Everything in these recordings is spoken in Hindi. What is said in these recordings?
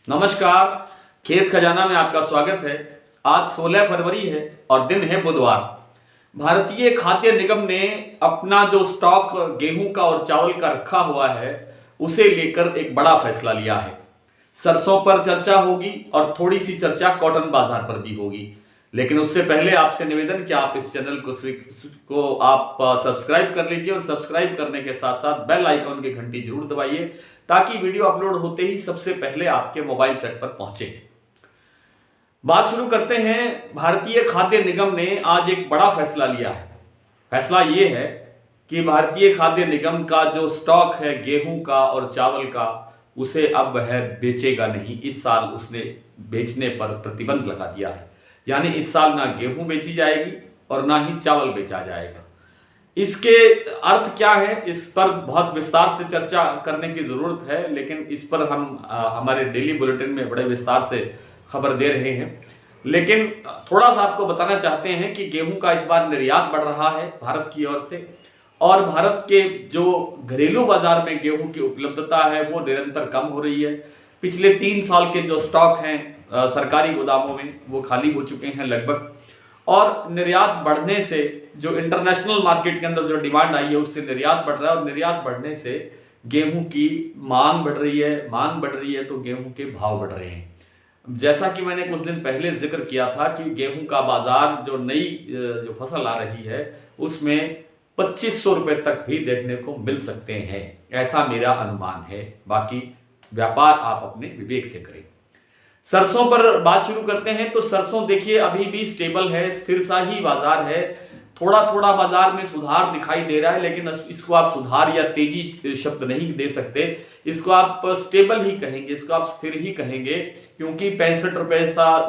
नमस्कार। खेत खजाना में आपका स्वागत है। आज 16 फरवरी है और दिन है बुधवार। भारतीय खाद्य निगम ने अपना जो स्टॉक गेहूं का और चावल का रखा हुआ है उसे लेकर एक बड़ा फैसला लिया है। सरसों पर चर्चा होगी और थोड़ी सी चर्चा कॉटन बाजार पर भी होगी, लेकिन उससे पहले आपसे निवेदन कि आप इस चैनल को आप सब्सक्राइब कर लीजिए और सब्सक्राइब करने के साथ साथ बेल आइकॉन की घंटी जरूर दबाइए ताकि वीडियो अपलोड होते ही सबसे पहले आपके मोबाइल सेट पर पहुंचे। बात शुरू करते हैं। भारतीय खाद्य निगम ने आज एक बड़ा फैसला लिया है। फैसला ये है कि भारतीय खाद्य निगम का जो स्टॉक है गेहूं का और चावल का, उसे अब वह बेचेगा नहीं। इस साल उसने बेचने पर प्रतिबंध लगा दिया है, यानी इस साल ना गेहूं बेची जाएगी और ना ही चावल बेचा जाएगा। इसके अर्थ क्या है, इस पर बहुत विस्तार से चर्चा करने की जरूरत है, लेकिन इस पर हम हमारे डेली बुलेटिन में बड़े विस्तार से खबर दे रहे हैं। लेकिन थोड़ा सा आपको बताना चाहते हैं कि गेहूं का इस बार निर्यात बढ़ रहा है भारत की ओर से, और भारत के जो घरेलू बाजार में गेहूं की उपलब्धता है वो निरंतर कम हो रही है। पिछले 3 साल के जो स्टॉक हैं सरकारी गोदामों में वो खाली हो चुके हैं लगभग, और निर्यात बढ़ने से जो इंटरनेशनल मार्केट के अंदर जो डिमांड आई है उससे निर्यात बढ़ रहा है, और निर्यात बढ़ने से गेहूं की मांग बढ़ रही है। मांग बढ़ रही है तो गेहूं के भाव बढ़ रहे हैं। जैसा कि मैंने कुछ दिन पहले जिक्र किया था कि गेहूं का बाजार जो नई जो फसल आ रही है उसमें 2500 रुपए तक भी देखने को मिल सकते हैं, ऐसा मेरा अनुमान है। बाकी व्यापार आप अपने विवेक से करें। सरसों पर बात शुरू करते हैं तो सरसों देखिए अभी भी स्टेबल है, स्थिर सा ही बाजार है। थोड़ा थोड़ा बाजार में सुधार दिखाई दे रहा है, लेकिन इसको आप सुधार या तेजी शब्द नहीं दे सकते। इसको आप स्टेबल ही कहेंगे, इसको आप स्थिर ही कहेंगे, क्योंकि 65 रुपए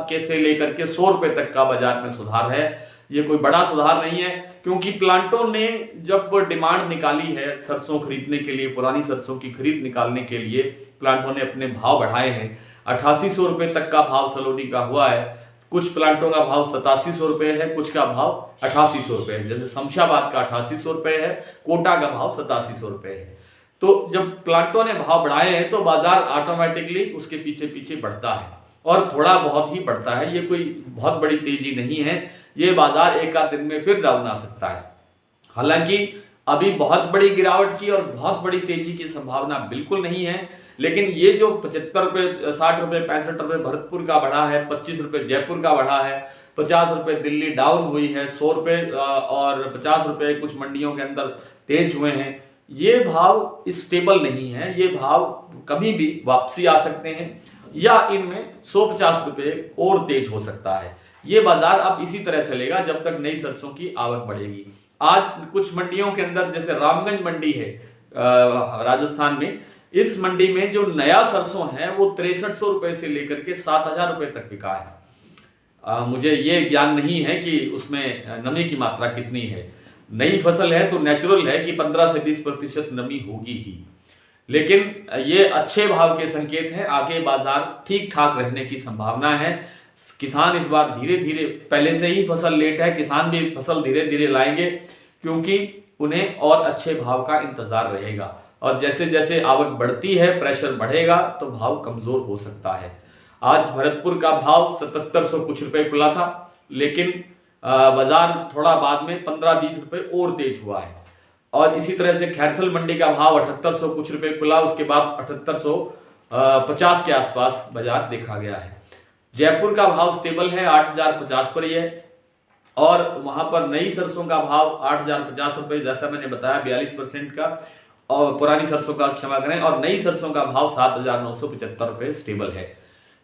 के से लेकर के 100 रुपए तक का बाजार में सुधार है। ये कोई बड़ा सुधार नहीं है, क्योंकि प्लांटों ने जब डिमांड निकाली है सरसों खरीदने के लिए, पुरानी सरसों की खरीद निकालने के लिए प्लांटों ने अपने भाव बढ़ाए हैं। 8800 रुपए तक का भाव सलोनी का हुआ है। कुछ प्लांटों का भाव 8700 रुपए है, कुछ का भाव 8800 रुपए है। जैसे शमशाबाद का 8800 रुपए है, कोटा का भाव 8700 रुपए है। तो जब प्लांटों ने भाव बढ़ाए हैं तो बाजार ऑटोमेटिकली उसके पीछे पीछे बढ़ता है, और थोड़ा बहुत ही बढ़ता है। ये कोई बहुत बड़ी तेजी नहीं है। ये बाजार एक आध दिन में फिर डाउन आ सकता है। हालांकि अभी बहुत बड़ी गिरावट की और बहुत बड़ी तेजी की संभावना बिल्कुल नहीं है, लेकिन ये जो 75 रुपए, 60 रुपए, 65 रुपए भरतपुर का बढ़ा है, 25 रुपए जयपुर का बढ़ा है, 50 रुपए दिल्ली डाउन हुई है, 100 रुपए और 50 रुपए कुछ मंडियों के अंदर तेज हुए हैं। ये भाव स्टेबल नहीं है। ये भाव कभी भी वापसी आ सकते हैं या इनमें 150 रुपए और तेज हो सकता है। ये बाजार अब इसी तरह चलेगा जब तक नई सरसों की आवक बढ़ेगी। आज कुछ मंडियों के अंदर, जैसे रामगंज मंडी है राजस्थान में, इस मंडी में जो नया सरसों है वो 6300 रुपए से लेकर के 7000 रुपए तक बिका है। मुझे ये ज्ञान नहीं है कि उसमें नमी की मात्रा कितनी है। नई फसल है तो नेचुरल है कि 15 से 20% नमी होगी ही, लेकिन ये अच्छे भाव के संकेत हैं। आगे बाजार ठीक ठाक रहने की संभावना है। किसान इस बार धीरे धीरे, पहले से ही फसल लेट है, किसान भी फसल धीरे धीरे लाएंगे, क्योंकि उन्हें और अच्छे भाव का इंतजार रहेगा। और जैसे जैसे आवक बढ़ती है, प्रेशर बढ़ेगा तो भाव कमजोर हो सकता है। आज भरतपुर का भाव 7700 कुछ रुपए खुला था, लेकिन बाजार थोड़ा बाद में 15-20 रुपए और तेज हुआ है। और इसी तरह से खैरथल मंडी का भाव 7800 कुछ रुपए खुला, उसके बाद 7850 के आसपास बाजार देखा गया है। जयपुर का भाव स्टेबल है, 8050 पर ही है, और वहां पर नई सरसों का भाव 8050 रुपए, जैसा मैंने बताया 42% का, और पुरानी सरसों का क्षमा करें, और नई सरसों का भाव 7975 रुपए स्टेबल है।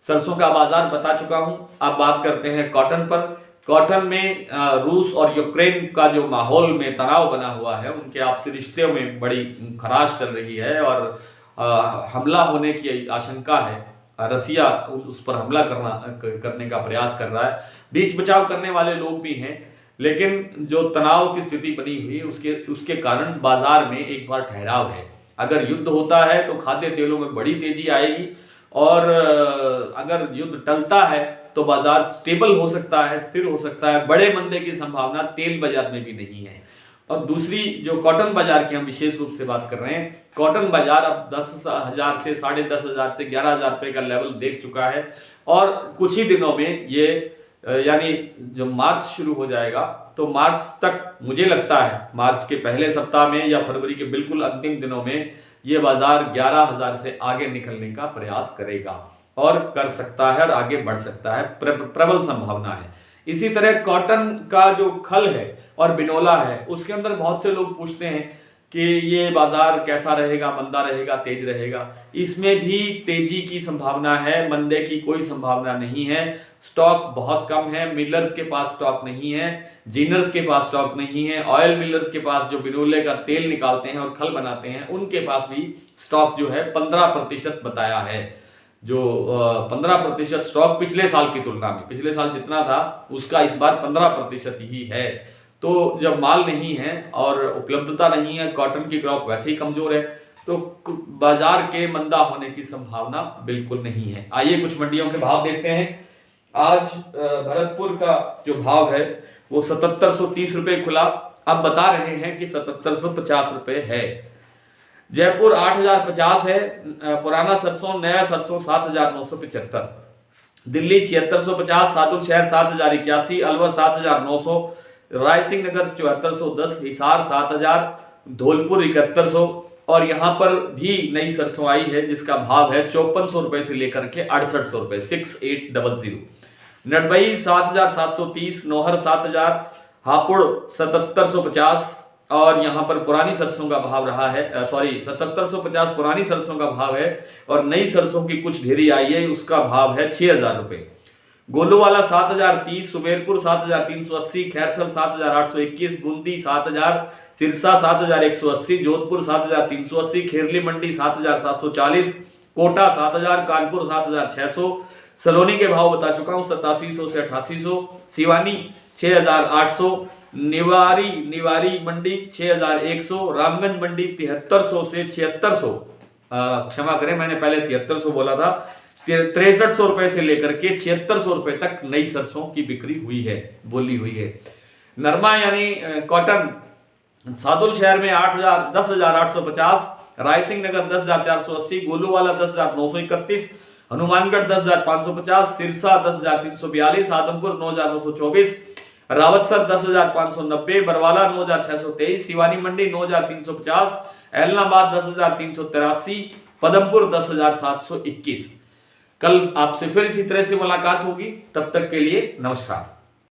सरसों का बाजार बता चुका हूं। अब बात करते हैं कॉटन पर। कॉटन में रूस और यूक्रेन का जो माहौल में तनाव बना हुआ है, उनके आपसी रिश्ते में बड़ी खराश चल रही है और हमला होने की आशंका है। रसिया उस पर हमला करने का प्रयास कर रहा है। बीच बचाव करने वाले लोग भी हैं, लेकिन जो तनाव की स्थिति बनी हुई उसके कारण बाजार में एक बार ठहराव है। अगर युद्ध होता है तो खाद्य तेलों में बड़ी तेजी आएगी, और अगर युद्ध टलता है तो बाजार स्टेबल हो सकता है, स्थिर हो सकता है। बड़े मंदे की संभावना तेल बाजार में भी नहीं है। और दूसरी जो कॉटन बाजार की हम विशेष रूप से बात कर रहे हैं, कॉटन बाजार अब 10,000 से 10,500 से 11,000 रुपये का लेवल देख चुका है और कुछ ही दिनों में ये यानी जो मार्च शुरू हो जाएगा तो मार्च तक मुझे लगता है मार्च के पहले सप्ताह में या फरवरी के बिल्कुल अंतिम दिनों में ये बाजार 11,000 से आगे निकलने का प्रयास करेगा और कर सकता है और आगे बढ़ सकता है, प्रबल संभावना है। इसी तरह कॉटन का जो खल है और बिनोला है उसके अंदर बहुत से लोग पूछते हैं कि ये बाजार कैसा रहेगा, मंदा रहेगा, तेज रहेगा। इसमें भी तेजी की संभावना है, मंदे की कोई संभावना नहीं है। स्टॉक बहुत कम है, मिलर्स के पास स्टॉक नहीं है, जीनर्स के पास स्टॉक नहीं है, ऑयल मिलर्स के पास जो बिनोले का तेल निकालते हैं और खल बनाते हैं उनके पास भी स्टॉक जो है 15% बताया है। जो 15% स्टॉक पिछले साल की तुलना में, पिछले साल जितना था उसका इस बार 15% ही है। तो जब माल नहीं है और उपलब्धता नहीं है, कॉटन की क्रॉप वैसे ही कमजोर है, तो बाजार के मंदा होने की संभावना बिल्कुल नहीं है। आइए कुछ मंडियों के भाव देखते हैं। आज भरतपुर का जो भाव है वो 7730 रुपये खुला, अब बता रहे हैं कि 7750 रुपये है। जयपुर 8050 है, पुराना सरसों नया सरसों 7975। दिल्ली 7650, सादुल शहर 7081, अलवर 7900, रायसिंह नगर 7410, हिसार 7000, धौलपुर 7100 और यहाँ पर भी नई सरसों आई है जिसका भाव है 5400 रुपये से लेकर के 6800 रुपये, 6800। नडबई 7730, नौहर 7000, हापुड़ 7750 और यहाँ पर पुरानी सरसों का भाव रहा है 7750 पुरानी सरसों का भाव है और नई सरसों की कुछ ढेरी आई है उसका भाव है 6000 रुपये। गोलूवाला 7030, सुमेरपुर 7380, खैरथल 7821, बूंदी 7000, सिरसा 7180, जोधपुर 7380, खेरली मंडी 7740, कोटा 7000, कानपुर 7600, सलोनी के भाव बता चुका हूँ 8700 से 8800, सिवानी 6800, निवारी मंडी 6100, रामगंज मंडी 7300 से 7600, क्षमा करें मैंने पहले 7300 बोला था, 6300 रुपए से लेकर के 7600 रुपए तक नई सरसों की बिक्री हुई है, बोली हुई है। नरमा यानी कॉटन सादुल शहर में 10,850, रायसिंह नगर 10,480, गोलूवाला 10,931, हनुमानगढ़ 10,550, सिरसा 10,342, आदमपुर 9,924, रावतसर 10,590, बरवाला 9,623, सिवानी मंडी 9,350, एलनाबाद 10,383, पदमपुर 10,721। कल आपसे फिर इसी तरह से मुलाकात होगी, तब तक के लिए नमस्कार।